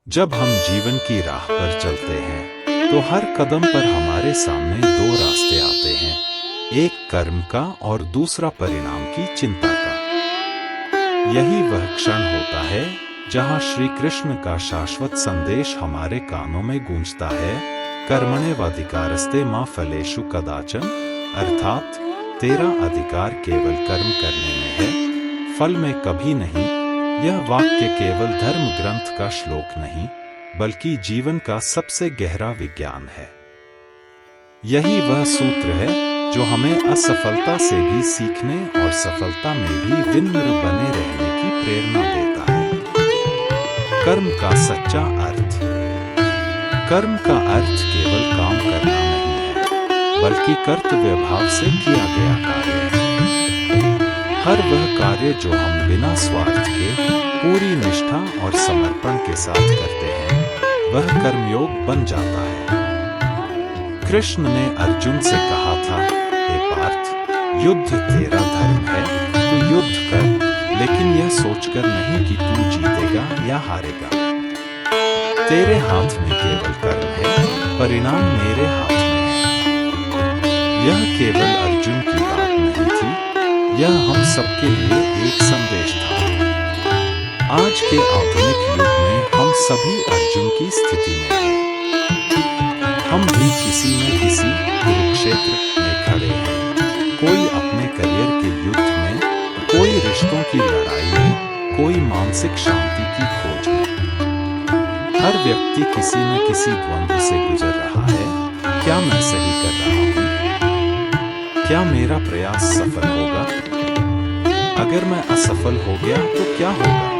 जब हम जीवन की राह पर चलते हैं तो हर कदम पर हमारे सामने दो रास्ते आते हैं, एक कर्म का और दूसरा परिणाम की चिंता का। यही वह क्षण होता है जहां श्री कृष्ण का शाश्वत संदेश हमारे कानों में गूंजता है, कर्मण्येवाधिकारस्ते मा फलेषु कदाचन, अर्थात तेरा अधिकार केवल कर्म करने में है, फल में कभी नहीं। यह वाक्य केवल धर्म ग्रंथ का श्लोक नहीं, बल्कि जीवन का सबसे गहरा विज्ञान है। यही वह सूत्र है जो हमें असफलता से भी सीखने और सफलता में भी विनम्र बने रहने की प्रेरणा देता है। कर्म का सच्चा अर्थ। कर्म का अर्थ केवल काम करना नहीं है, बल्कि कर्तव्य भाव से किया गया कार्य है। हर वह कार्य जो हम बिना स्वार्थ के पूरी निष्ठा और समर्पण के साथ करते हैं, वह कर्मयोग बन जाता है। कृष्ण ने अर्जुन से कहा था, हे पार्थ, युद्ध तेरा धर्म है, तू युद्ध कर, लेकिन यह सोचकर नहीं कि तू जीतेगा या हारेगा। तेरे हाथ में केवल कर्म है, परिणाम मेरे हाथ में है। यह केवल अर्जुन की बात नहीं थी, यह हम सबके लिए एक संदेश था। आज के आधुनिक युग में हम सभी अर्जुन की स्थिति में हैं। हम भी किसी न किसी कुरुक्षेत्र में खड़े हैं। कोई अपने करियर के युद्ध में, कोई रिश्तों की लड़ाई में, कोई मानसिक शांति की खोज में। हर व्यक्ति किसी न किसी द्वंद्व से गुजर रहा है। क्या मैं सही कर रहा हूँ? क्या मेरा प्रयास सफल होगा? अगर मैं असफल हो गया तो क्या होगा?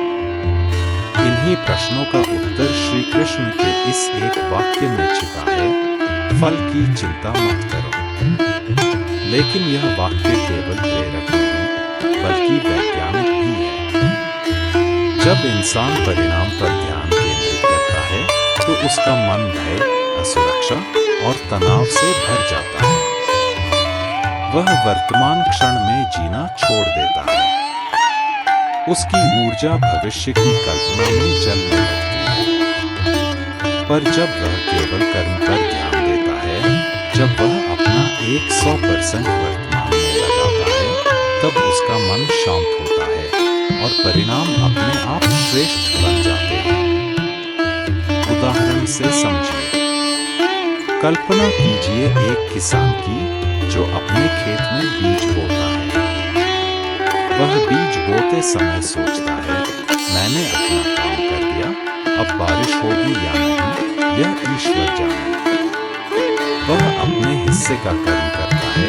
इन्हीं प्रश्नों का उत्तर श्री कृष्ण के इस एक वाक्य में छिपा है, फल की चिंता मत करो। लेकिन यह वाक्य केवल प्रेरक नहीं, बल्कि वैज्ञानिक भी है। जब इंसान परिणाम पर ध्यान केंद्रित करता है, तो उसका मन भय, असुरक्षा और तनाव से भर जाता है। वह वर्तमान क्षण में जीना छोड़ देता है। उसकी ऊर्जा भविष्य की कल्पना में जलने लगती है। पर जब वह केवल कर्म पर ध्यान देता है, जब वह अपना 100% वर्तमान में लगाता है, तब उसका मन शांत होता है और परिणाम अपने आप श्रेष्ठ बन जाते हैं। उदाहरण से समझिए। कल्पना कीजिए एक किसान की जो अपने खेत में बीज बोता है। वह बीज बोते समय सोचता है, मैंने अपना काम कर दिया, अब बारिश होगी या नहीं, यह ईश्वर जाने। वह अपने हिस्से का कर्म करता है,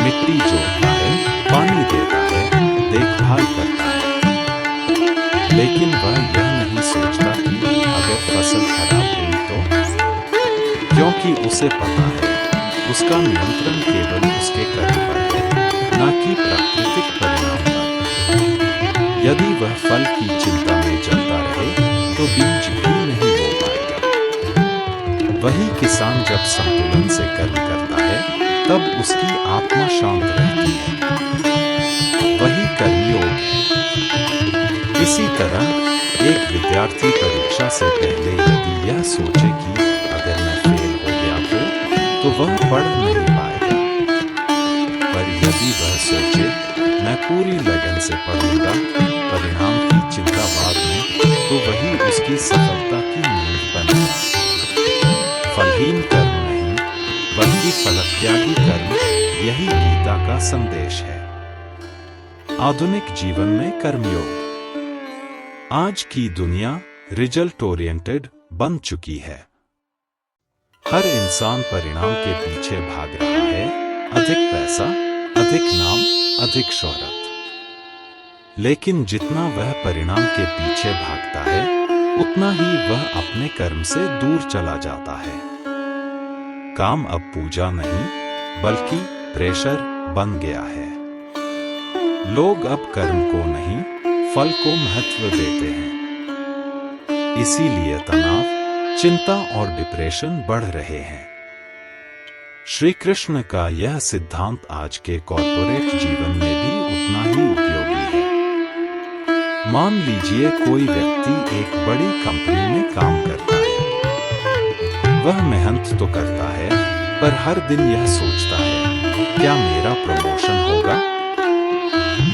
मिट्टी जोतता है, पानी देता है, देखभाल करता है। लेकिन वह यह नहीं सोचता कि अगर फसल खराब हुई तो, क्योंकि उसे पता है उसका नियंत्रण केवल उसके कर्म पर है, न कि प्राकृतिक परिणाम पर। यदि वह फल की चिंता में जलता रहे, तो बीज भी नहीं बो पाएगा। वही किसान जब संतुलन से कर्म करता है, तब उसकी आत्मा शांत रहती है। वही कर्मयोग है। इसी तरह एक विद्यार्थी परीक्षा से पहले यदि यह सोचे कि अगर मैं फेल हो गया तो वह पढ़ नहीं पाएगा। पर यदि वह सोचे, मैं पूरी लगन से पढ़ूंगा, परिणाम की चिंता बाद में, तो वही उसकी सफलता की नींव बनेगा। फलहीन कर्म नहीं, बल्कि फलत्यागी कर्म, यही गीता का संदेश है। आधुनिक जीवन में कर्मयोग। आज की दुनिया रिजल्ट ओरिएंटेड बन चुकी है। हर इंसान परिणाम के पीछे भाग रहा है, अधिक पैसा, अधिक नाम, अधिक शोहरत। लेकिन जितना वह परिणाम के पीछे भागता है, उतना ही वह अपने कर्म से दूर चला जाता है। काम अब पूजा नहीं, बल्कि प्रेशर बन गया है। लोग अब कर्म को नहीं, फल को महत्व देते हैं। इसीलिए तनाव, चिंता और डिप्रेशन बढ़ रहे हैं। श्री कृष्ण का यह सिद्धांत आज के कॉर्पोरेट जीवन में भी उतना ही उपयोगी है। मान लीजिए कोई व्यक्ति एक बड़ी कंपनी में काम करता है। वह मेहनत तो करता है, पर हर दिन यह सोचता है, क्या मेरा प्रमोशन होगा?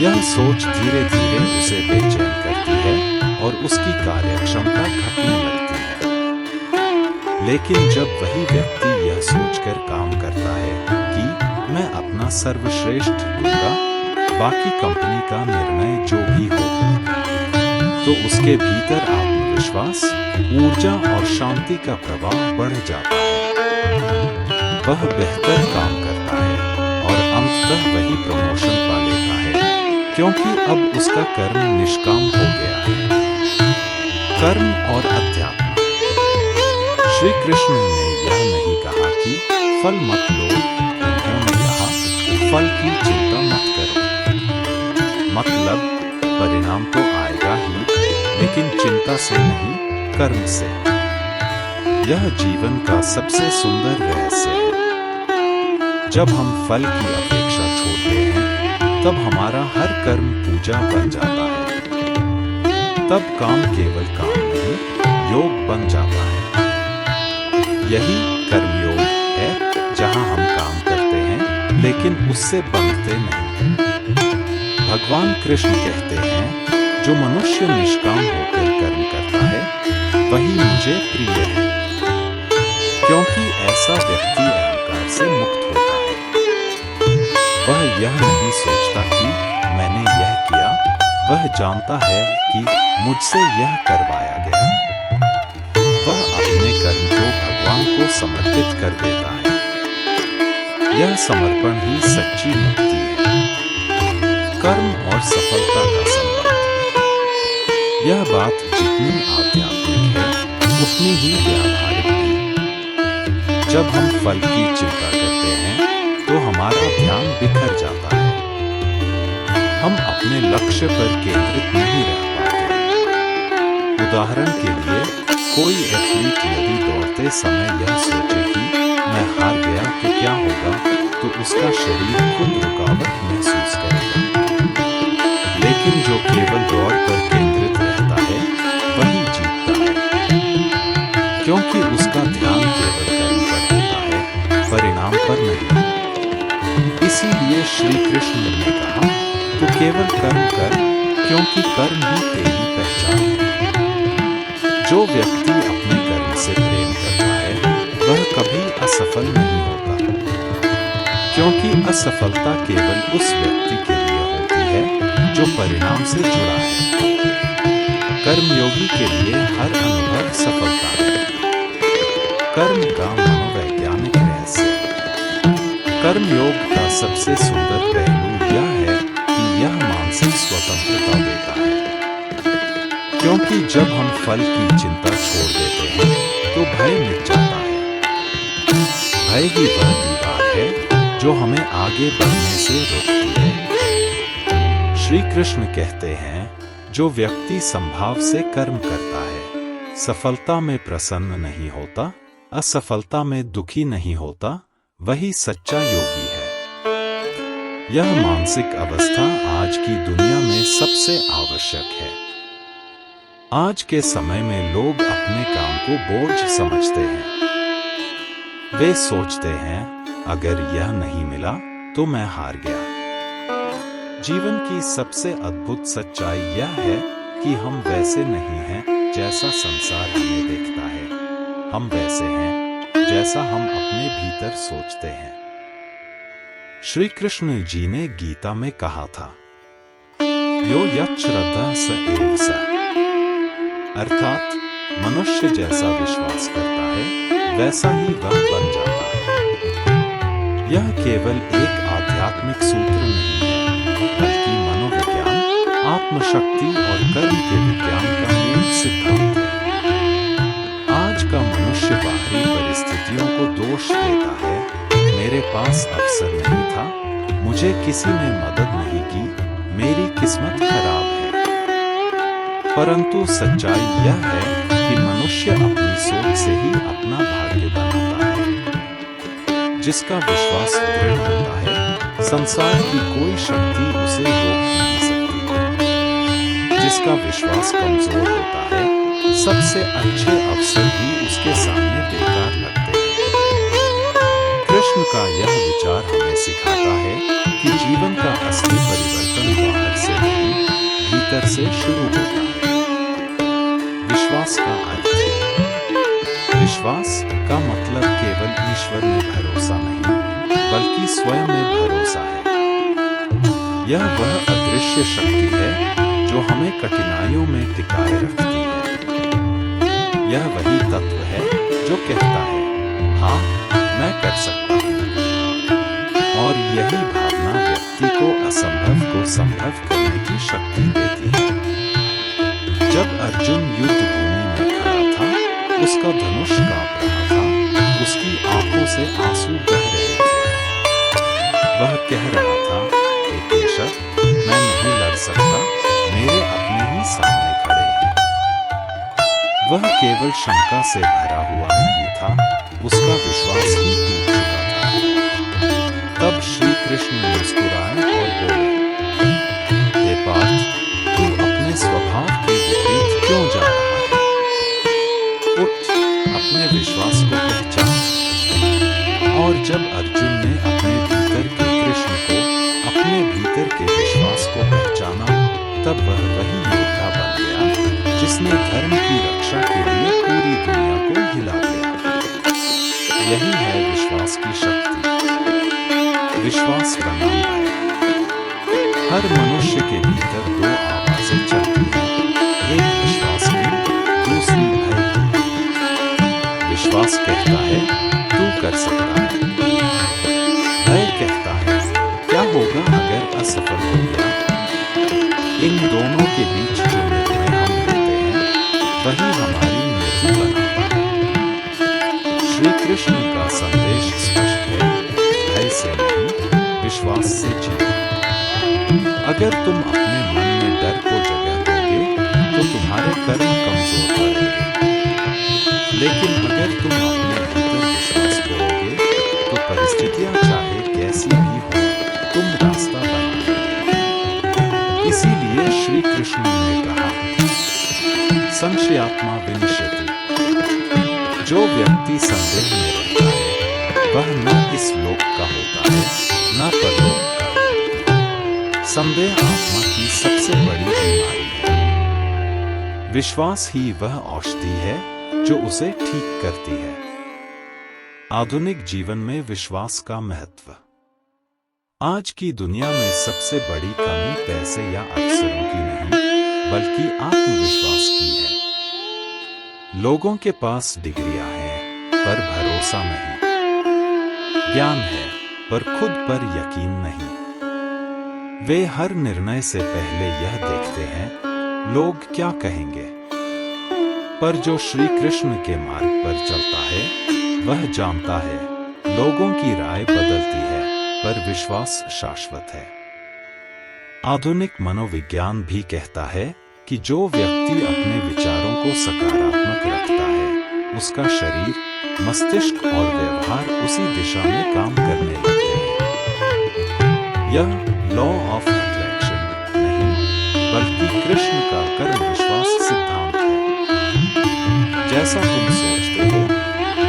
यह सोच धीरे धीरे उसे बेचैन करती है और उसकी कार्यक्षमता घटने लगती है। लेकिन जब वही व्यक्ति यह सोचकर काम करता है कि मैं अपना सर्वश्रेष्ठ दूंगा, बाकी कंपनी का निर्णय जो भी हो, तो उसके भीतर आत्मविश्वास, ऊर्जा और शांति का प्रवाह बढ़ जाता है। वह बेहतर काम करता है और अंततः वही प्रमोशन पा लेता है, क्योंकि अब उसका कर्म निष्काम हो गया है। कर्म और अध्यात्म। श्री कृष्ण ने यह नहीं कहा कि फल मत लो, उन्होंने कहा फल की चिंता मत करो। मतलब परिणाम तो आएगा ही, लेकिन चिंता से नहीं, कर्म से। यह जीवन का सबसे सुंदर रहस्य है। जब हम फल की अपेक्षा छोड़ते हैं, तब हमारा हर कर्म पूजा बन जाता है। तब काम केवल काम नहीं, योग बन जाता है। यही कर्मयोग है, जहां हम काम करते हैं, लेकिन उससे बंधते नहीं। भगवान कृष्ण कहते हैं, जो मनुष्य निष्काम होकर कर्म करता है, वही मुझे प्रिय है, क्योंकि ऐसा व्यक्ति अहंकार से मुक्त होता है। वह यह नहीं सोचता कि मैंने यह किया, वह जानता है कि मुझसे यह करवाया गया। वह अपने कर्म को भगवान को समर्पित कर देता है। यह समर्पण ही सच्ची मुक्ति है। कर्म और सफलता का संबंध। यह बात जितनी आध्यात्मिक है, उतनी ही व्यावहारिक भी। जब हम फल की चिंता करते हैं, तो हमारा ध्यान बिखर जाता है। हम अपने लक्ष्य पर केंद्रित नहीं रह पाते। उदाहरण के लिए, कोई एथलीट यदि दौड़ते समय यह सोचे कि मैं हार गया तो क्या होगा, तो उसका शरीर खुद रुकावट महसूस करेगा। लेकिन जो केवल दौड़ पर केंद्रित रहता है, वही जीतता है, क्योंकि उसका ध्यान केवल कर्म पर होता है, परिणाम पर नहीं। इसीलिए श्री कृष्ण ने कहा, तू केवल कर्म कर, क्योंकि कर्म ही तेरी पहचान है। जो व्यक्ति अपने कर्म से प्रेम करता है, वह कभी असफल नहीं होता, क्योंकि असफलता केवल उस व्यक्ति के लिए होती है जो परिणाम से जुड़ा है। कर्मयोगी के लिए हर अनुभव सफलता है। कर्म का मनोवैज्ञानिक रहस्य। कर्मयोग का सबसे सुंदर पहलू यह है कि यह मानसिक स्वतंत्रता देता है, क्योंकि जब हम फल की चिंता छोड़ देते हैं, तो भय मिट जाता है। भय ही वह दीवार है जो हमें आगे बढ़ने से रोकती है। श्री कृष्ण कहते हैं, जो व्यक्ति संभाव से कर्म करता है, सफलता में प्रसन्न नहीं होता, असफलता में दुखी नहीं होता, वही सच्चा योगी है। यह मानसिक अवस्था आज की दुनिया में सबसे आवश्यक है। आज के समय में लोग अपने काम को बोझ समझते हैं। वे सोचते हैं, अगर यह नहीं मिला तो मैं हार गया। जीवन की सबसे अद्भुत सच्चाई यह है कि हम वैसे नहीं हैं जैसा संसार हमें देखता है। हम वैसे हैं जैसा हम अपने भीतर सोचते हैं। श्री कृष्ण जी ने गीता में कहा था, यो यत् श्रद्धा स एव स, अर्थात मनुष्य जैसा विश्वास करता है, वैसा ही वह बन जाता है। यह केवल एक आध्यात्मिक सूत्र नहीं है, बल्कि मनोविज्ञान, आत्मशक्ति और कर्म के विज्ञान का मूल सिद्धांत है। आज का मनुष्य बाहरी परिस्थितियों को दोष देता है, मेरे पास अवसर नहीं था, मुझे किसी ने मदद नहीं की, मेरी किस्मत खराब है। परंतु सच्चाई यह है कि मनुष्य अपनी सोच से ही अपना भाग्य बनाता है। जिसका विश्वास दृढ़ होता है, संसार की कोई शक्ति उसे रोक नहीं सकती। जिसका विश्वास कमजोर होता है, सबसे अच्छे अवसर भी उसके सामने बेकार लगते हैं। से शुरू होता है। विश्वास का अर्थ। विश्वास का मतलब केवल ईश्वर में भरोसा नहीं, बल्कि स्वयं में भरोसा है। यह वह अदृश्य शक्ति है जो हमें कठिनाइयों में टिकाए रखती है। यह वही तत्व है जो कहता है, हाँ, मैं कर सकता हूँ। और यही भावना व्यक्ति को असंभव को संभव करने की शक्ति देती है। जब अर्जुन युद्ध भूमि में खड़ा था, उसका धनुष कांप रहा था, उसकी आंखों से आंसू बह रहे थे। वह कह रहा था, हे केशव, मैं नहीं लड़ सकता, मेरे अपने ही सामने खड़े हैं। वह केवल शंका से भरा हुआ नहीं था, उसका विश्वास ही टूट चुका था। तब श्री कृष्ण मुस्कुराए और बोले, हे पार्थ, तू अपने स्वभाव के विपरीत क्यों जा रहा है? उठ, अपने विश्वास को पहचान। और जब अर्जुन ने अपने भीतर के कृष्ण को, अपने भीतर के विश्वास को पहचाना, तब वह वही योद्धा बन गया जिसने धर्म की रक्षा के लिए पूरी दुनिया को हिला दिया। यही है विश्वास की शक्ति। विश्वास बनाम भय। हर मनुष्य के भीतर दो आवाजें चलती हैं, एक विश्वास की, दूसरी भय की। विश्वास कहता है, तू कर सकता है। भय कहता है, क्या होगा अगर असफल हो गया? इन दोनों के बीच जो निर्णय हम लेते हैं, वही हमारी मृत्यु बनाता है। श्री कृष्ण का संदेश स्पष्ट है, भय से नहीं, विश्वास से जीओ। अगर तुम अपने मन में डर को जगह दोगे, तो तुम्हारे कर्म कमजोर पड़ेंगे। लेकिन अगर तुम अपने भीतर विश्वास करोगे, तो परिस्थितियां चाहे कैसी भी हो, तुम रास्ता बनाओगे। इसीलिए श्री कृष्ण ने कहा, संशयात्मा विनश्यति। जो व्यक्ति संदेह में रहता है, वह न इस लोक का होता है, न परलोक का। संदेह आत्मा की सबसे बड़ी बीमारी है। विश्वास ही वह औषधि है जो उसे ठीक करती है। आधुनिक जीवन में विश्वास का महत्व। आज की दुनिया में सबसे बड़ी कमी पैसे या अवसरों की नहीं, बल्कि आत्मविश्वास की है। लोगों के पास डिग्रियां हैं, पर भरोसा नहीं। ज्ञान है, पर खुद पर यकीन नहीं। वे हर निर्णय से पहले यह देखते हैं, लोग क्या कहेंगे। पर जो श्री कृष्ण के मार्ग पर चलता है, वह जानता है, लोगों की राय बदलती है, पर विश्वास शाश्वत है। आधुनिक मनोविज्ञान भी कहता है कि जो व्यक्ति अपने विचारों को सकारात्मक रखता है, उसका शरीर, मस्तिष्क और व्यवहार उसी दिशा में काम करने लगते हैं। यह लॉ ऑफ अट्रैक्शन नहीं, बल्कि कृष्ण का कर्म विश्वास सिद्धांत है। जैसा तुम सोचते हो,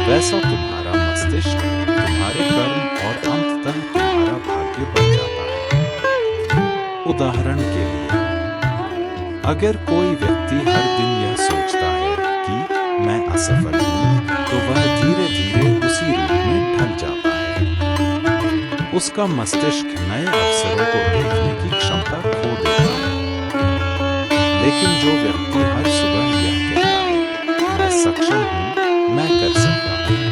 वैसा तुम्हारा मस्तिष्क, तुम्हारे कर्म और अंततः तुम्हारा भाग्य बन जाता है। उदाहरण के लिए, अगर कोई व्यक्ति हर दिन यह सोचता है कि मैं असफल हूँ, तो वह धीरे धीरे उसी रूप में ढल जाता है। उसका मस्तिष्क नए अवसरों को देखने की क्षमता खो देता है। लेकिन जो व्यक्ति हर सुबह यह कहता है, मैं सक्षम हूँ, मैं कर सकता हूँ,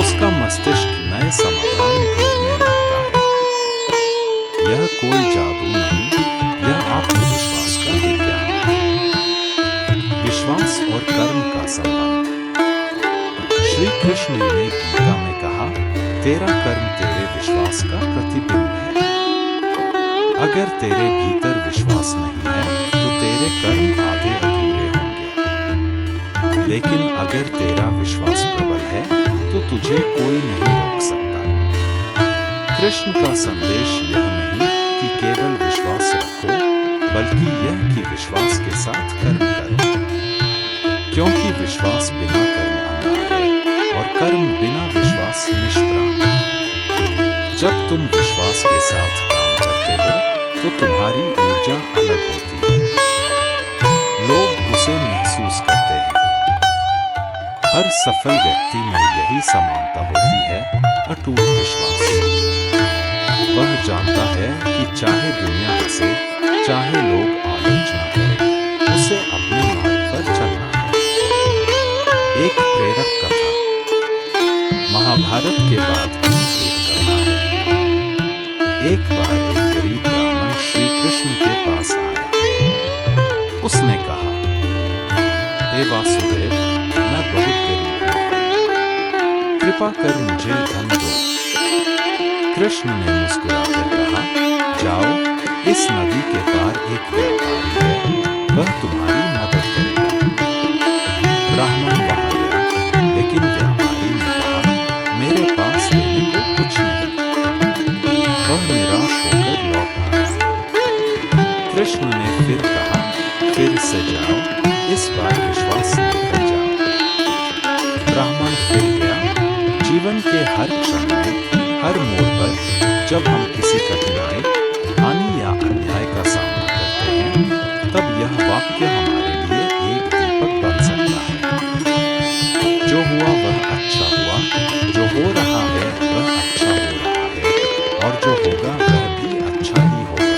उसका मस्तिष्क नए समाधान ढूंढने लगता है। यह कोई जादू नहीं, यह आत्मविश्वास का विज्ञान है। विश्वास और कर्म का संबंध। श्री कृष्ण ने गीता में कहा, तेरा कर्म तेरे विश्वास का प्रतिबिंब है। अगर तेरे भीतर विश्वास नहीं है, तो तेरे कर्म आधे अधूरे होंगे। लेकिन अगर तेरा विश्वास प्रबल है, तो तुझे कोई नहीं रोक सकता। कृष्ण का संदेश यह नहीं कि केवल विश्वास रखो, बल्कि यह कि विश्वास के साथ कर्म करो। क्योंकि विश्वास बिना कर्म अंधा है, और कर्म बिना विश्वास निष्प्राण। जब तुम विश्वास के साथ काम करते हो, तो तुम्हारी ऊर्जा अलग होती है। उसे महसूस करते हैं। हर सफल व्यक्ति में यही समानता होती है, अटूट विश्वास। वह जानता है कि चाहे दुनिया हंसे, चाहे लोग आलोचना करें, उसे अपने मार्ग पर चलना है। एक प्रेरक कथा। महाभारत के बाद की एक कथा है। एक बार एक गरीब ब्राह्मण श्री कृष्ण के पास आया। उसने कहा, हे वासुदेव, मैं बहुत गरीब हूँ, कृपा कर मुझे धन दो। कृष्ण ने मुस्कुराकर कहा, जाओ, इस नदी के पार एक व्यापारी है, वह तुम्हारी मदद करेगा। ब्राह्मण वहां गया, लेकिन व्यापारी ने कहा, मेरे पास देने को कुछ नहीं। वह निराश होकर लौट आया। कृष्ण ने फिर कहा, फिर से जाओ, इस बार विश्वास लेकर जाओ। ब्राह्मण फिर गया। जीवन के हर क्षण में, हर मोड़ पर, जब हम किसी कठिनाई, हानि या अन्याय का सामना करते हैं, तब यह वाक्य हमारे लिए एक दीपक बन सकता है। जो हुआ वह अच्छा हुआ, जो हो रहा है वह अच्छा हो रहा है, और जो होगा वह भी अच्छा ही होगा।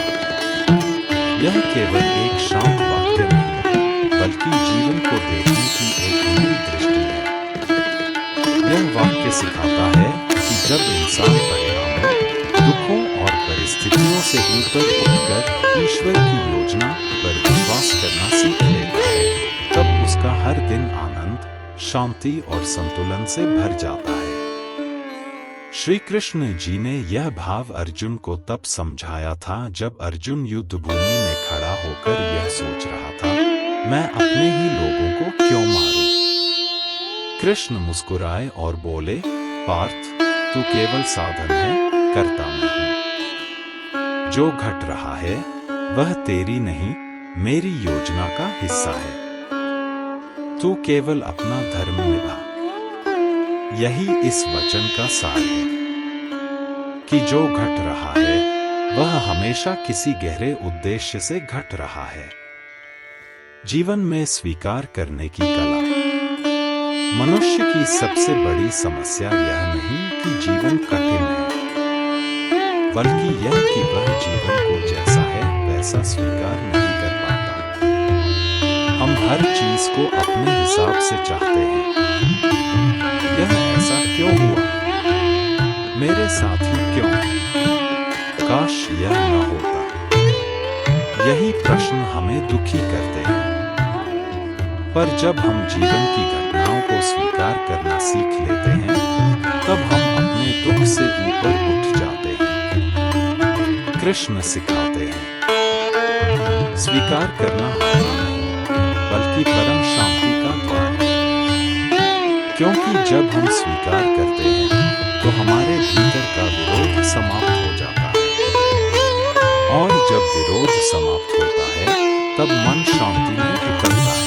यह केवल एक शांत वाक्य नहीं है, बल्कि जीवन को देखने की एक नई दृष्टि है। यह वाक्य सिखाता है कि जब इंसान परिणामों, दुखों और परिस्थितियों से ऊपर उठकर ईश्वर की योजना पर विश्वास करना सीख लेता है, तब उसका हर दिन आनंद, शांति और संतुलन से भर जाता है। श्री कृष्ण जी ने यह भाव अर्जुन को तब समझाया था जब अर्जुन युद्ध भूमि में खड़ा होकर यह सोच रहा था, मैं अपने ही लोगों को क्यों मारूं? कृष्ण मुस्कुराए और बोले, पार्थ, तू केवल साधन है, कर्ता नहीं। जो घट रहा है वह तेरी नहीं, मेरी योजना का हिस्सा है। तू केवल अपना धर्म निभा। यही इस वचन का सार है कि जो घट रहा है वह हमेशा किसी गहरे उद्देश्य से घट रहा है। जीवन में स्वीकार करने की कला। मनुष्य की सबसे बड़ी समस्या यह नहीं कि जीवन कठिन है, बल्कि यह कि वह जीवन को जैसा है वैसा स्वीकार नहीं कर पाता। हम हर चीज को अपने हिसाब से चाहते हैं। यह ऐसा क्यों हुआ? मेरे साथ ही क्यों? काश यह न होता। यही प्रश्न हमें दुखी करते हैं। पर जब हम जीवन की घटनाओं को स्वीकार करना सीख लेते हैं, तब हम अपने दुख से ऊपर उठ जाते हैं। कृष्ण सिखाते हैं, स्वीकार करना हारना नहीं, बल्कि परम शांति का द्वार है। क्योंकि जब हम स्वीकार करते हैं, तो हमारे भीतर का विरोध समाप्त हो जाता है। और जब विरोध समाप्त होता है, तब मन शांति में उतरता है।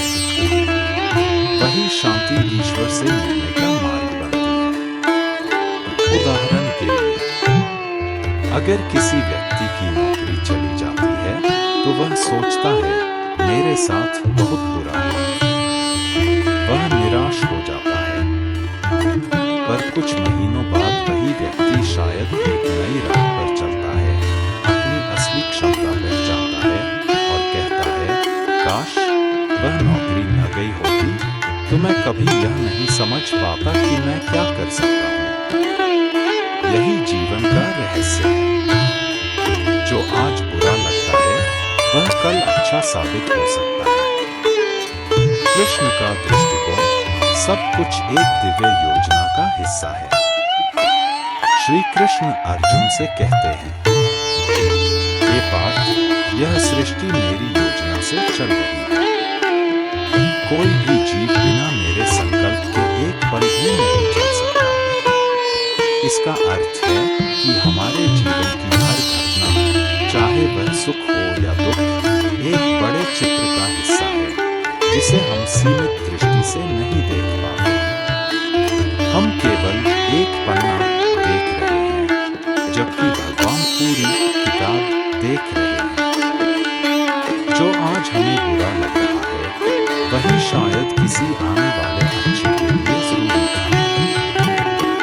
वही शांति ईश्वर से मिलने का मार्ग बनती है। उदाहरण के लिए, अगर किसी व्यक्ति की नौकरी चली जाती है, तो वह सोचता है, मेरे साथ बहुत बुरा हुआ। वह निराश हो जाता है। पर कुछ महीनों बाद वही व्यक्ति शायद एक नई राह पर चलता है, अपनी असली क्षमता पहचानता है और कहता है, काश वह नौकरी न गई होती, तो मैं कभी यह नहीं समझ पाता कि मैं क्या कर सकता हूँ। यही जीवन का रहस्य है। जो आज बुरा लगता है, वह कल अच्छा साबित हो सकता है। कृष्ण का दृष्टिकोण, सब कुछ एक दिव्य योजना का हिस्सा है। श्री कृष्ण अर्जुन से कहते हैं, हे पार्थ, यह सृष्टि मेरी योजना से चल रही है। कोई भी जीव बिना मेरे संकल्प के एक पल भी नहीं चल सकता। इसका अर्थ है कि हमारे जीवन की हर घटना, चाहे वह सुख हो या दुख, एक बड़े चित्र का हिस्सा है, जिसे हम सीमित दृष्टि से नहीं देख पाते। हम केवल एक पन्ना देख रहे हैं, जबकि भगवान पूरी किताब देख रहे हैं। जो आज हमें बुरा लग रहा है, वाले अच्छे के लिए जरूरी था।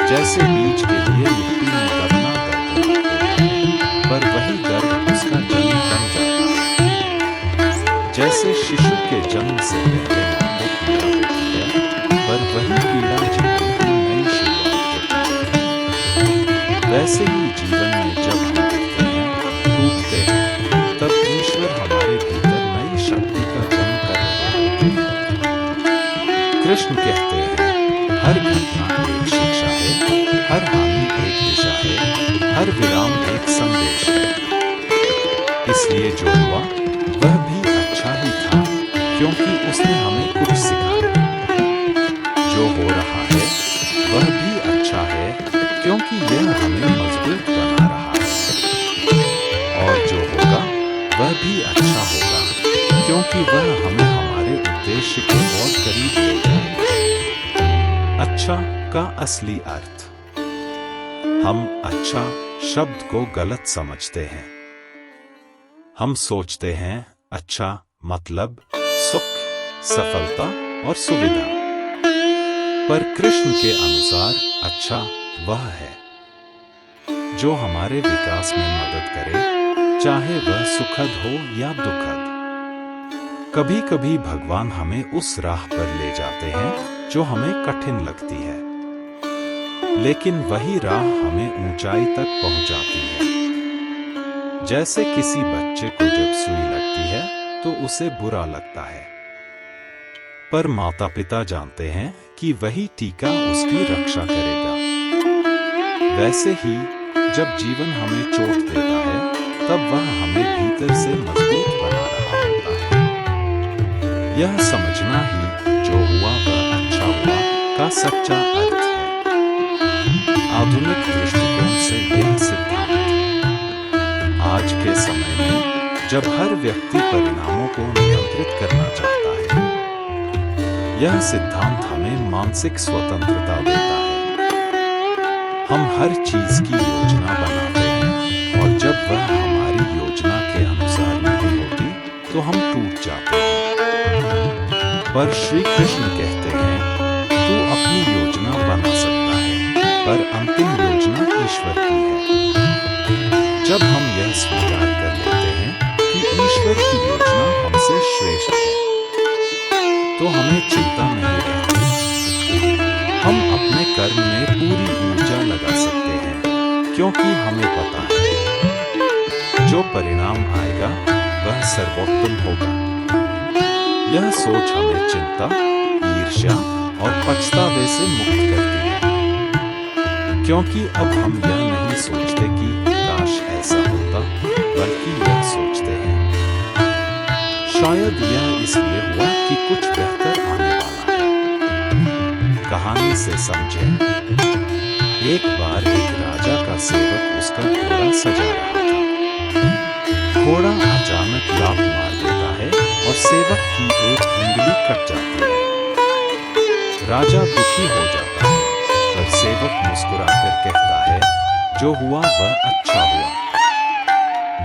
जैसे बीज के लिए मिट्टी में दबना दर्दनाक होता है, पर वही दर्द उसका जन्म बन जाता है। जैसे शिशु के जन्म से पहले मां को पीड़ा होती है, पर वही पीड़ा जीवन की नई शुरुआत होती है। वैसे ही जीवन में जब हम गिरते हैं, टूटते हैं, तब ईश्वर हमारे भीतर नई शक्ति का जन्म कर रहे होते हैं। कृष्ण कहते हैं, हर घटना एक शिक्षा है, हर हानि एक दिशा है, हर विराम एक संदेश है। इसलिए जो हुआ वह भी अच्छा ही था, क्योंकि उसने हमें कुछ सिखाया। जो हो रहा है वह भी अच्छा है, क्योंकि यह हमें मजबूत बना रहा है। और जो होगा वह भी अच्छा होगा, क्योंकि वह हमें हमारे उद्देश्य के और करीब ले जाएगा। अच्छा का असली अर्थ। हम अच्छा शब्द को गलत समझते हैं। हम सोचते हैं अच्छा मतलब सुख, सफलता और सुविधा। पर कृष्ण के अनुसार अच्छा वह है जो हमारे विकास में मदद करे, चाहे वह सुखद हो या दुखद। कभी कभी भगवान हमें उस राह पर ले जाते हैं जो हमें कठिन लगती है, लेकिन वही राह हमें ऊंचाई तक पहुंचाती है। जैसे किसी बच्चे को जब सुई लगती है तो उसे बुरा लगता है, पर माता पिता जानते हैं कि वही टीका उसकी रक्षा करेगा। वैसे ही जब जीवन हमें चोट देता है, तब वह हमें भीतर से मजबूत बना रहा होता है। यह समझना ही जो हुआ वह अच्छा हुआ का सच्चा अर्थ है। आधुनिक दृष्टिकोण से यह सिद्धांत आज के समय में जब हर व्यक्ति परिणामों को नियंत्रित करना चाहता है, यह सिद्धांत हमें मानसिक स्वतंत्रता देता है। हम हर चीज की योजना बनाते हैं, और जब वह हमारी योजना के अनुसार नहीं होती तो हम टूट जाते हैं। पर श्री कृष्ण कहते हैं, तू अपनी योजना बना सकता है, पर अंतिम योजना ईश्वर की है। जब हम यह स्वीकार कर लेते हैं कि ईश्वर की योजना हमसे श्रेष्ठ है, तो हमें चिंता नहीं रहती। हम अपने कर्म में पूरी ऊर्जा लगा सकते हैं, क्योंकि हमें पता है जो परिणाम आएगा वह सर्वोत्तम होगा। यह सोच हमें चिंता, ईर्ष्या और पछतावे से मुक्त करती है, क्योंकि अब हम यह नहीं सोचते कि काश ऐसा होता, बल्कि यह सोचते हैं शायद यह इसलिए हुआ कि कुछ बेहतर आने वाला है। कहानी से समझें। एक बार एक राजा का सेवक उसका घोड़ा सजा रहा था। घोड़ा अचानक लात मार देता है और सेवक की एक उंगली कट जाती है। राजा दुखी हो जाता है, पर सेवक मुस्कुराकर कहता है, जो हुआ वह अच्छा हुआ।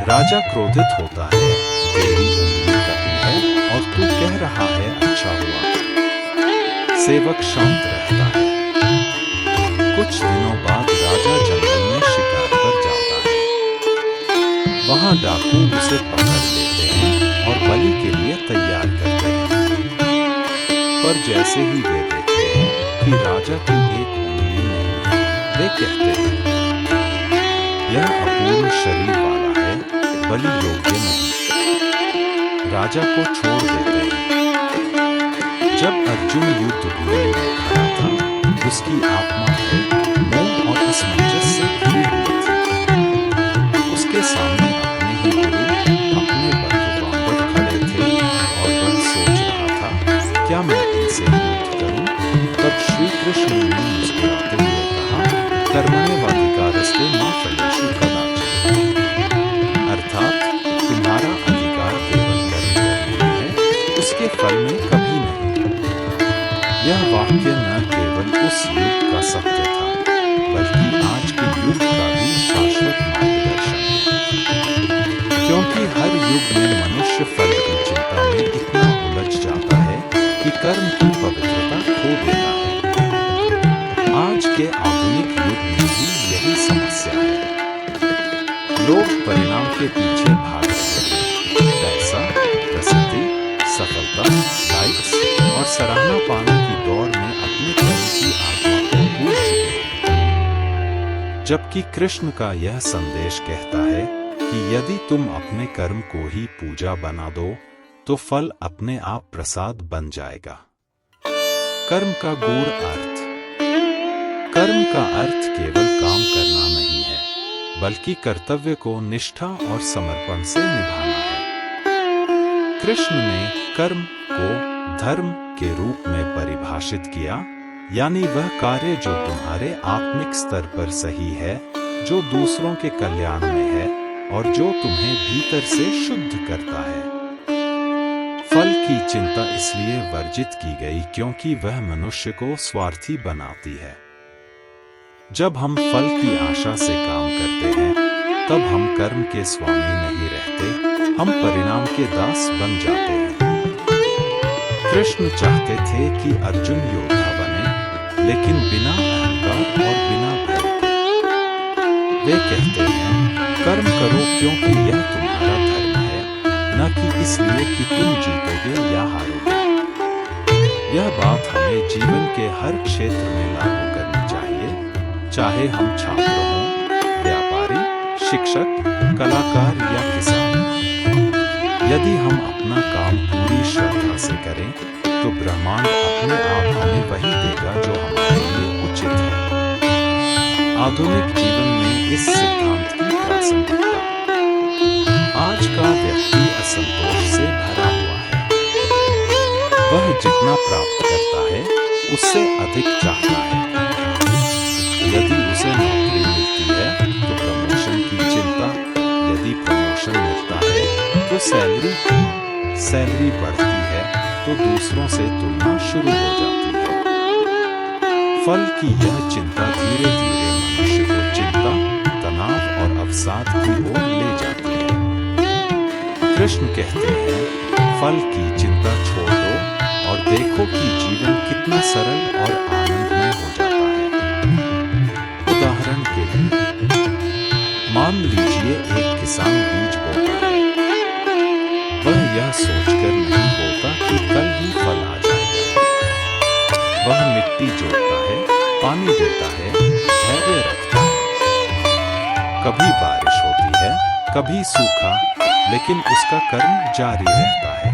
राजा क्रोधित होता है, तेरी उंगली कटी है और तू कह रहा है अच्छा हुआ। सेवक शांत रहता है। कुछ दिनों बाद राजा जंगल में शिकार पर जाता है। वहां डाकू उसे पकड़ लेते हैं और बलि के लिए तैयार करते हैं। पर जैसे ही वे देखते हैं कि राजा की एक उंगली नहीं है, वे कहते हैं, यह अपूर्ण शरीर वाला है, बलि योग्य नहीं। राजा को छोड़ देते हैं। जब अर्जुन युद्ध भूमि में खड़ा था, उसकी आत्मा भय, मोह और असमंजस से घिरी हुई थी। उसके सामने अपने ही गुरु, अपने बंधु बांधव खड़े थे और वह सोच रहा था, क्या मैं इनसे युद्ध करूं? तब श्री कृष्ण ने मुस्कुराते हुए कहा, कर्मण्येवाधिकारस्ते मा फलेषु कदाचन। अर्थात तुम्हारा अधिकार केवल कर्म करने में है, उसके फल में कभी नहीं। यह वाक्य न केवल उस युग का सत्य था, बल्कि आज के युग का भी शाश्वत मार्गदर्शन है। क्योंकि हर युग में मनुष्य फल की चिंता में इतना उलझ जाता है कि कर्म की पवित्रता खो देता है। आज के आधुनिक युग में भी यही समस्या है। लोग परिणाम के पीछे भाग रहे हैं। पैसा, प्रसिद्धि, सफलता, लाइक्स और सराहना पाने की दौड़ में अपने कर्म की आत्मा को भूल चुके हैं। जबकि कृष्ण का यह संदेश कहता है कि यदि तुम अपने कर्म को ही पूजा बना दो तो फल अपने आप प्रसाद बन जाएगा। कर्म का गूढ़ अर्थ। कर्म का अर्थ केवल काम करना नहीं है, बल्कि कर्तव्य को निष्ठा और समर्पण से निभाना है। कृष्ण ने कर्म को धर्म के रूप में परिभाषित किया, यानी वह कार्य जो तुम्हारे आत्मिक स्तर पर सही है, जो दूसरों के कल्याण में है और जो तुम्हें भीतर से शुद्ध करता है। फल की चिंता इसलिए वर्जित की गई क्योंकि वह मनुष्य को स्वार्थी बनाती है। जब हम फल की आशा से काम करते हैं, तब हम कर्म के स्वामी नहीं रहते, हम परिणाम के दास बन जाते हैं। कृष्ण चाहते थे कि अर्जुन योद्धा बने, लेकिन बिना अहंकार और बिना भय के। वे कहते हैं, कर्म करो क्योंकि यह तुम्हारा धर्म है, न कि इसलिए कि तुम जीतोगे या हारोगे। यह बात हमें जीवन के हर क्षेत्र में लागू करनी चाहिए, चाहे हम छात्र हों, व्यापारी, शिक्षक, कलाकार या किसान। यदि हम अपना काम पूरी श्रद्धा से करें, तो ब्रह्मांड अपने आप हमें वही देगा जो हमारे लिए उचित है। आधुनिक जीवन में इस सिद्धांत की प्रासंगिकता। आज का व्यक्ति असंतोष से भरा हुआ है। वह जितना प्राप्त करता है, उससे अधिक चाहता है। यदि उसे नौकरी मिलती है तो प्रमोशन की चिंता, यदि प्रमोशन मिलता है तो सैलरी बढ़ती है तो दूसरों से तुलना शुरू हो जाती है। फल की यह चिंता धीरे धीरे मनुष्य को चिंता, तनाव और अवसाद की ओर ले जाती है। कृष्ण कहते हैं, फल की चिंता छोड़ दो और देखो कि जीवन कितना सरल और आनंदमय हो जाता है। उदाहरण के लिए, मान लीजिए एक किसान बीज बोता है। वह यह सोचकर नहीं बोता कि कल ही फल आ जाएगा। वह मिट्टी जोतता है, पानी देता है, धैर्य रखता है। कभी बारिश होती है, कभी सूखा, लेकिन उसका कर्म जारी रहता है।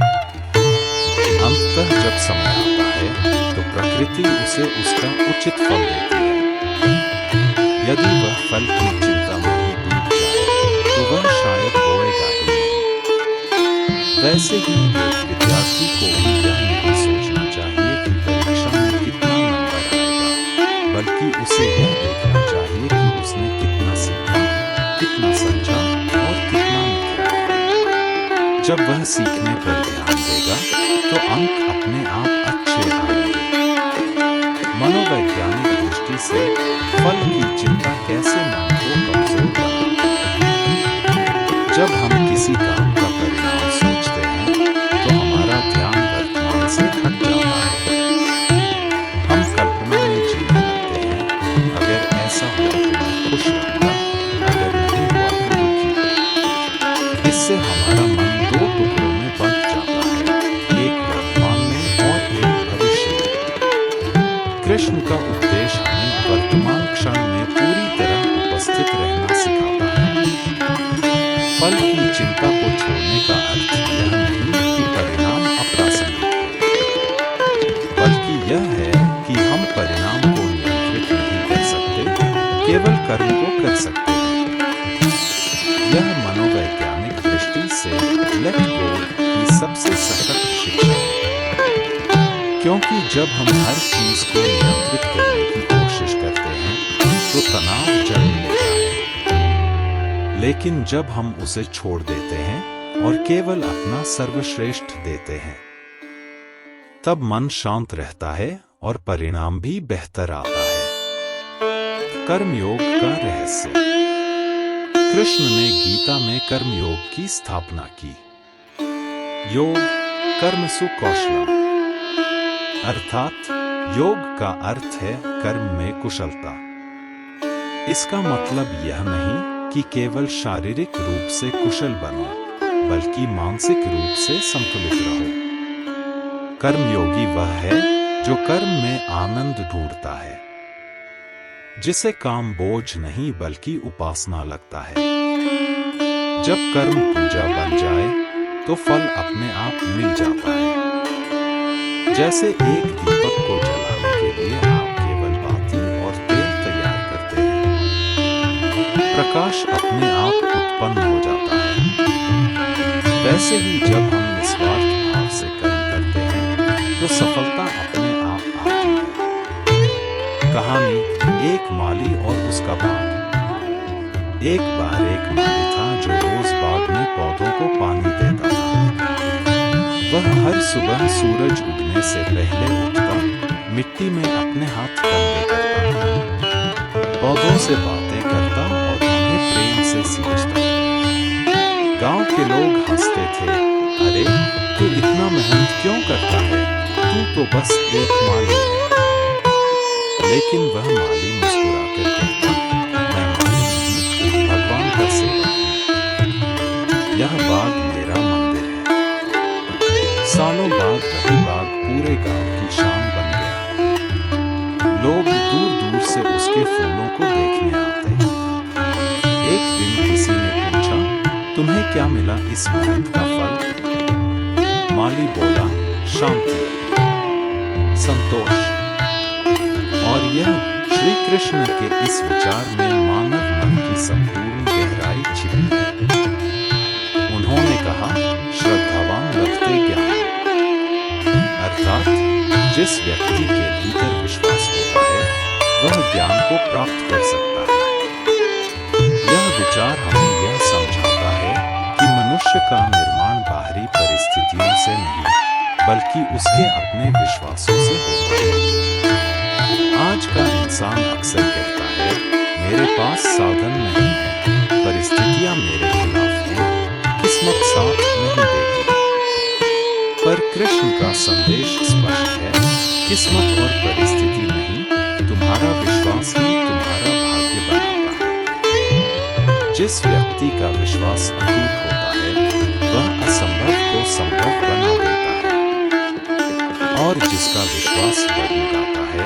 अंततः जब समय आता है तो प्रकृति उसे उसका उचित फल देती है। यदि वह फल की चिंता में ही डूब जाए तो वह शायद बोएगा ही नहीं। वैसे ही एक विद्यार्थी को भी यह नहीं सोचना चाहिए कि परीक्षा में कितना नंबर आएगा, बल्कि उसे यह देखना चाहिए कि उसने कितना सीखा, कितना समझा और कितना निखरा। जब वह सीखने पर ध्यान देगा तो अंक अपने आप अच्छे आएंगे। मनोवैज्ञानिक दृष्टि से फल की चिंता कैसे मन को कमजोर बनाती है। जब हम किसी काम का परिणाम सोचते हैं तो हमारा ध्यान वर्तमान से हट जाता है। हम कल्पना में जीने लगते हैं, अगर ऐसा हुआ तो मैं खुश रहूंगा, अगर नहीं हुआ तो दुखी। इससे हमारा मन दो टुकड़ों में बंट जाता है, एक वर्तमान में और एक भविष्य में। कृष्ण का उपदेश हमें वर्तमान क्षण में पूरी तरह उपस्थित रहना सिखाता है। फल की चिंता को छोड़ने का अर्थ यह नहीं कि परिणाम अप्रासंगिक है, बल्कि यह है कि हम परिणाम को नियंत्रित नहीं कर सकते, केवल कर्म को कर सकते हैं। यह मनोवैज्ञानिक दृष्टि से लेट गो की सबसे सशक्त शिक्षा है, क्योंकि जब हम हर चीज को नियंत्रित करने की कोशिश करते हैं तो तनाव जन्म लेता है। लेकिन जब हम उसे छोड़ देते हैं और केवल अपना सर्वश्रेष्ठ देते हैं, तब मन शांत रहता है और परिणाम भी बेहतर आता है। कर्मयोग का रहस्य। कृष्ण ने गीता में कर्मयोग की स्थापना की। योग कर्मसु कौशलम, अर्थात योग का अर्थ है कर्म में कुशलता। इसका मतलब यह नहीं कि केवल शारीरिक रूप से कुशल बनो, बल्कि मानसिक रूप से संतुलित रहो। कर्मयोगी वह है जो कर्म में आनंद ढूंढता है, जिसे काम बोझ नहीं बल्कि उपासना लगता है। जब कर्म पूजा बन जाए तो फल अपने आप मिल जाता है। जैसे एक दीपक को जलाने के लिए आप केवल बाती और तेल तैयार करते हैं, प्रकाश अपने आप उत्पन्न हो जाता है। वैसे ही जब हम निस्वार्थ भाव से कर्म करते हैं तो सफलता अपने आप आती है। कहानी एक माली और उसका बाग। एक बार एक माली था जो रोज बाग में पौधों को पानी देता था। वह हर सुबह सूरज उगने से पहले उठता, मिट्टी में अपने हाथ गंदे करता, पौधों से बातें करता और उन्हें प्रेम से सींचता। गांव के लोग हंसते थे, अरे तू इतना मेहनत क्यों करता है, तू तो बस एक माली है। लेकिन वह माली मुस्कुराकर कहता, मैं माली नहीं, भगवान का सेवक हूं। यह बाग मेरा मंदिर है। सालों बाद वही बाग पूरे गांव की शान बन गया। लोग दूर दूर से उसके फूलों को देखने आते। एक दिन किसी ने पूछा, तुम्हें क्या मिला इस मेहनत का फल? माली बोला, शांति, संतोष। और यह श्री कृष्ण के इस विचार में मानव मन की संपूर्ण गहराई छिपी है। उन्होंने कहा, श्रद्धावान रखते ज्ञान। अर्थात जिस व्यक्ति के भीतर विश्वास होता है वह ज्ञान को प्राप्त कर सकता है। यह विचार हमें यह समझाता है कि मनुष्य का निर्माण बाहरी परिस्थितियों से नहीं बल्कि उसके अपने विश्वासों से होता है। आज का इंसान अक्सर कहता है, मेरे पास साधन नहीं है, परिस्थितियां मेरे खिलाफ हैं, किस्मत साथ नहीं देती। पर कृष्ण का संदेश स्पष्ट है, किस्मत और परिस्थिति नहीं, तुम्हारा विश्वास ही तुम्हारा भाग्य बनाता है। जिस व्यक्ति का विश्वास अटूट होता है वह असंभव को संभव बना देता है, और जिसका विश्वास डगमगाता है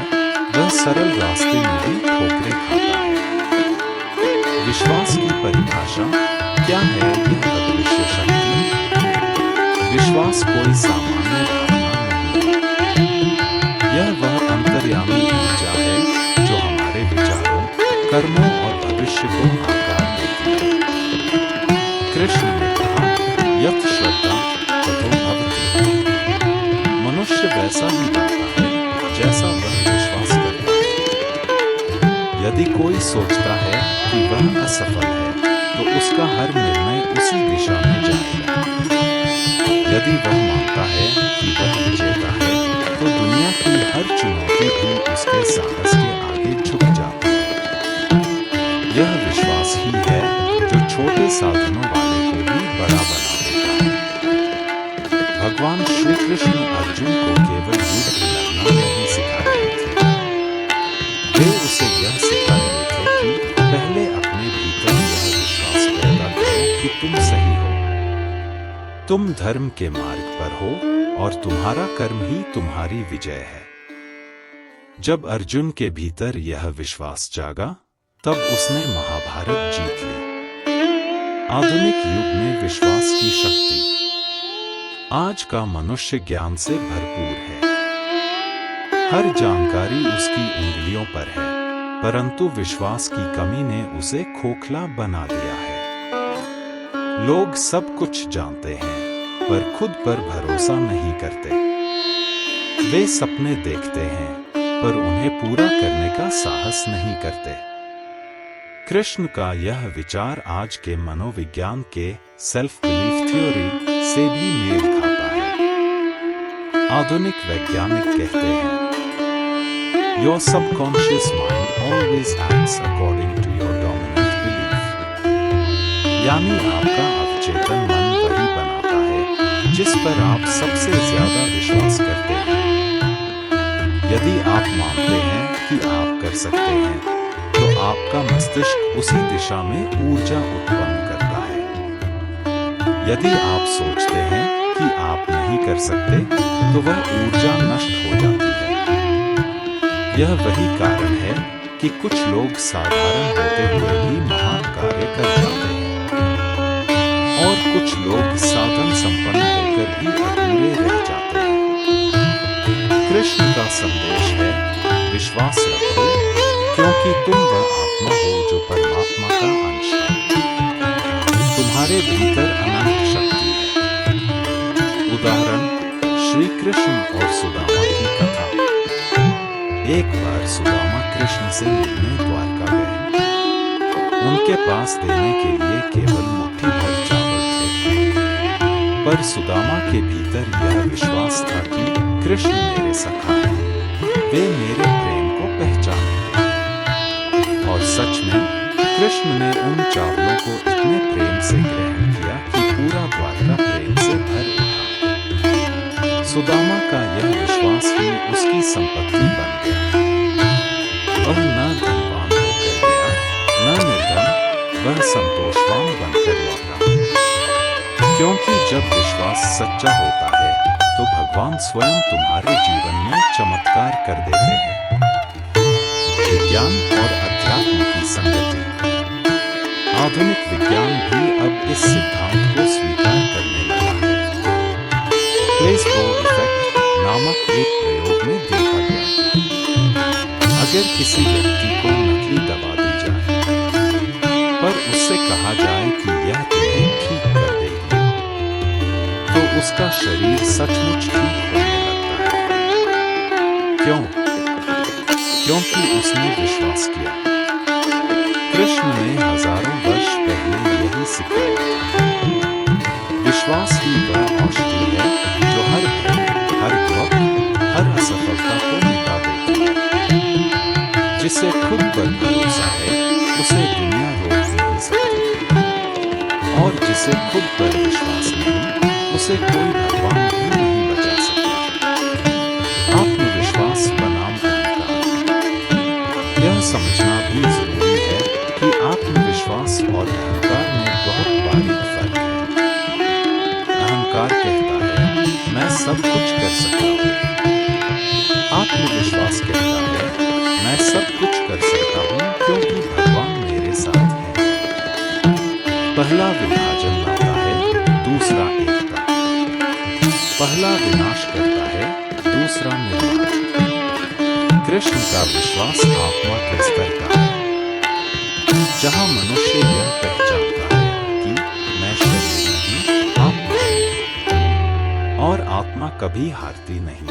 वह सरल रास्ते में भी ठोकरें खाता है। विश्वास की परिभाषा क्या है? यह अदृश्य शक्ति। विश्वास कोई सामान्य भावना नहीं, यह वह अंतर्यामी ऊर्जा है जो हमारे विचारों, कर्मों और भविष्य को आकार देती है। कृष्ण ने कहा, यत् श्रद्धा ततो भवति। मनुष्य वैसा ही बनता है जैसा वह विश्वास करता है। यदि कोई सोचता है कि वह असफल है तो उसका हर निर्णय उसी दिशा में जाएगा। यदि वह मानता है कि वह विजेता है तो दुनिया की हर चुनौती भी उसके साहस के आगे झुक जाती है। यह विश्वास ही है जो छोटे साधनों वाले को भी बड़ा बना देता है। भगवान श्री कृष्ण अर्जुन को केवल युद्ध लड़ना नहीं सिखा रहे थे, वे उसे यह सिखा रहे थे कि पहले अपने भीतर यह विश्वास पैदा करो कि तुम सही हो, तुम धर्म के मार्ग पर हो और तुम्हारा कर्म ही तुम्हारी विजय है। जब अर्जुन के भीतर यह विश्वास जागा तब उसने महाभारत जीत ली। आधुनिक युग में विश्वास की शक्ति। आज का मनुष्य ज्ञान से भरपूर है, हर जानकारी उसकी उंगलियों पर है, परंतु विश्वास की कमी ने उसे खोखला बना दिया है। लोग सब कुछ जानते हैं पर खुद पर भरोसा नहीं करते। वे सपने देखते हैं पर उन्हें पूरा करने का साहस नहीं करते। कृष्ण का यह विचार आज के मनोविज्ञान के सेल्फ बिलीफ थ्योरी से भी मेल खाता है। आधुनिक वैज्ञानिक कहते हैं, Your subconscious mind always acts according to your dominant belief। यानी आपका अवचेतन मन वही बनाता है जिस पर आप सबसे ज्यादा विश्वास करते हैं। यदि आप मानते हैं कि आप कर सकते हैं, तो आपका मस्तिष्क उसी दिशा में ऊर्जा उत्पन्न करता है। यदि आप सोचते हैं कि आप नहीं कर सकते, तो वह ऊर्जा नष्ट हो जाती है। यह वही कारण है कि कुछ लोग साधारण होते हुए भी महान कार्य कर जाते हैं और कुछ लोग साधन संपन्न होकर भी अधूरे रह जाते हैं। कृष्ण का संदेश है, विश्वास रखो, क्योंकि तुम वह आत्मा हो जो परमात्मा का अंश है। तुम्हारे भीतर अनंत शक्ति है। उदाहरण, श्री कृष्ण और सुदामा की कथा। एक बार सुदामा कृष्ण से मिलने द्वारका गए। उनके पास देने के लिए केवल मुट्ठी भर चावल थे, पर सुदामा के भीतर यह विश्वास था कि कृष्ण मेरे सखा हैं, वे मेरे प्रेम को पहचानेंगे। और सच में कृष्ण ने उन चावलों को इतने प्रेम से ग्रहण किया कि पूरा द्वारका प्रेम से भर उठा। सुदामा का यह विश्वास ही उसकी संपत्ति बन गया। वह न धनवान होकर गया, न निर्धन, वह संतोषवान बनकर लौटा। क्योंकि जब विश्वास सच्चा होता है, तो भगवान स्वयं तुम्हारे जीवन में चमत्कार कर देते हैं। विज्ञान और अध्यात्म की संगति। आधुनिक विज्ञान भी अब इस सिद्धांत को स्वीकार करने लगा है। प्लेसबो इफेक्ट नामक एक प्रयोग में देखा गया, अगर किसी व्यक्ति को नकली दवा दी जाए, पर उससे कहा जाए कि यह तुम्हें ठीक कर देगी, तो उसका शरीर सचमुच ठीक होने लगता है। क्यों? क्योंकि उसने विश्वास किया। कृष्ण ने हजारों वर्ष पहले यही सिखाया था। विश्वास ही वह औषधि है जो हर भय, हर दुख, हर असफलता को मिटा देती है। जिसे खुद पर भरोसा है, उसे दुनिया रोक नहीं सकती, और जिसे खुद पर विश्वास नहीं, उसे कोई भगवान भी नहीं बचा सकता। आत्मविश्वास बनाम अहंकार। यह समझना भी जरूरी है कि आत्मविश्वास और अहंकार में बहुत बारीक फर्क है। अहंकार कहता है, मैं सब कुछ कर सकता हूँ। आत्मविश्वास कहता है, मैं सब कुछ कर सकता हूँ क्योंकि भगवान मेरे साथ है। पहला विभाजन लाता है, दूसरा एकता। पहला विनाश करता है, दूसरा निर्माण। कृष्ण का विश्वास आत्मा के स्तर का है, जहाँ मनुष्य यह पहचानता है कि मैं शरीर नहीं, आत्मा हूँ, और आत्मा कभी हारती नहीं।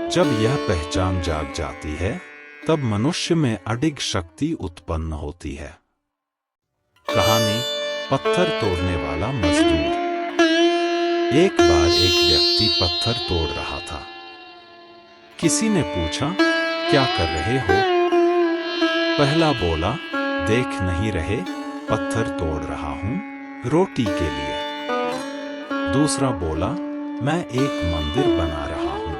जब यह पहचान जाग जाती है, तब मनुष्य में अडिग शक्ति उत्पन्न होती है। कहानी, पत्थर तोड़ने वाला मजदूर। एक बार एक व्यक्ति पत्थर तोड़ रहा था। किसी ने पूछा, क्या कर रहे हो? पहला बोला, देख नहीं रहे, पत्थर तोड़ रहा हूं रोटी के लिए। दूसरा बोला, मैं एक मंदिर बना रहा हूं।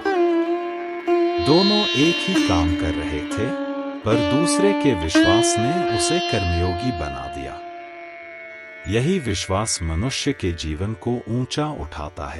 दोनों एक ही काम कर रहे थे, पर दूसरे के विश्वास ने उसे कर्मयोगी बना दिया। यही विश्वास मनुष्य के जीवन को ऊंचा उठाता है।